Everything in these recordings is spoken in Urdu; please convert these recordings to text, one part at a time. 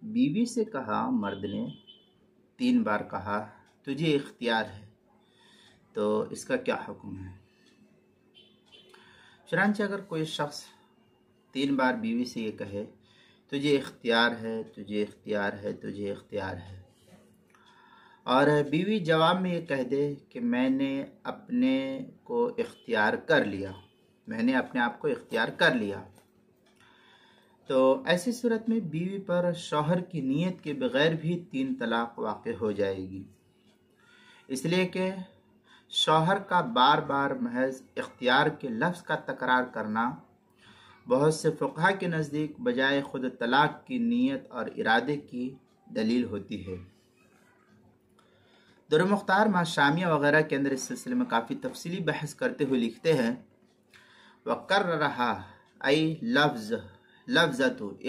بیوی سے کہا مرد نے 3 بار کہا تجھے اختیار ہے، تو اس کا کیا حکم ہے؟ چنانچہ اگر کوئی شخص 3 بار بیوی سے یہ کہے تجھے اختیار ہے، تجھے اختیار ہے، تجھے اختیار ہے، اور بیوی جواب میں یہ کہہ دے کہ میں نے اپنے کو اختیار کر لیا، میں نے اپنے آپ کو اختیار کر لیا، تو ایسی صورت میں بیوی پر شوہر کی نیت کے بغیر بھی 3 طلاق واقع ہو جائے گی، اس لیے کہ شوہر کا بار بار محض اختیار کے لفظ کا تکرار کرنا بہت سے فقہا کے نزدیک بجائے خود طلاق کی نیت اور ارادے کی دلیل ہوتی ہے۔ در مختار ماں شامیہ وغیرہ کے اندر اس سلسلے میں کافی تفصیلی بحث کرتے ہوئے لکھتے ہیں وَقَرَّرَهَا أي لفظة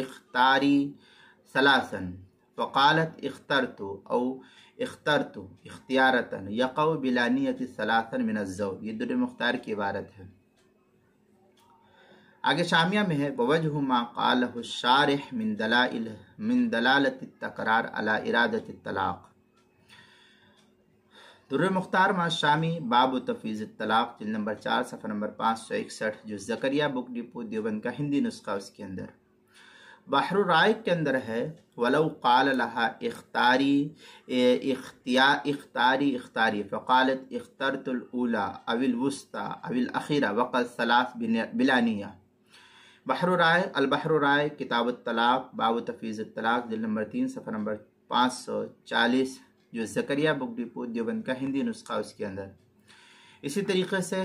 اختاری ثلاثاً وقالت اخترت او اخترت اختیارتا یقع بلا نیت ثلاثاً من الزوج، یہ در مختار کی عبارت ہے۔ آگے شامیہ میں ہے ووجہ ما قالہ الشارح من دلالت التکرار علی ارادت الطلاق۔ در مختار ماں شامی باب تفویض الطلاق جلد نمبر 4 صفحہ نمبر 561 جو زکریا بک ڈپو دیوبند کا ہندی نسخہ اس کے اندر۔ بحر الرائق کے اندر ہے ولو قال لها اختاری فقالت اخترت الاولى او الوسطى او الاخیرہ وقت ثلاث بلا نیہ۔ البحر الرائق کتاب الطلاق باب تفویض الطلاق جلد نمبر 3 صفحہ نمبر 540 جو زکریا بک ڈپو دیوبند کا ہندی نسخہ اس کے اندر۔ اسی طریقے سے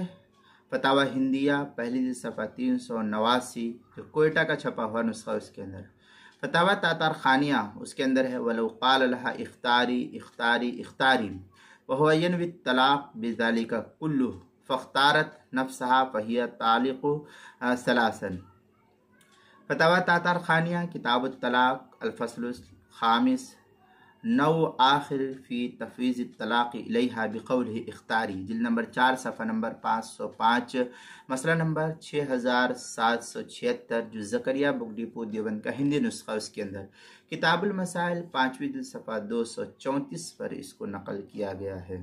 فتاوی ہندیہ پہلی جلد صفحہ 389 جو کوئٹہ کا چھپا ہوا نسخہ اس کے اندر۔ فتاوی تاتار خانیہ اس کے اندر ہے وَلَوْ قَالَ لَهَا اختاری اختاری اختاری وَهُوَ يَنْوِي الطَّلَاقَ بِذَلِكَ كُلُّهُ فَاخْتَارَتْ نَفْسَهَا فَهِيَ طَالِقُ ثَلَاثًا۔ فتاوی تاتار خانیہ کتاب الطلاق الفصل الخامس نو آخر فی تفویض الطلاق الیہا بقولہ اختاری جلد نمبر 4 صفحہ نمبر 505 مسئلہ نمبر 6776 جو زکریا بک ڈپو دیوبند کا ہندی نسخہ اس کے اندر۔ کتاب المسائل 5ویں جلد صفحہ 234 پر اس کو نقل کیا گیا ہے۔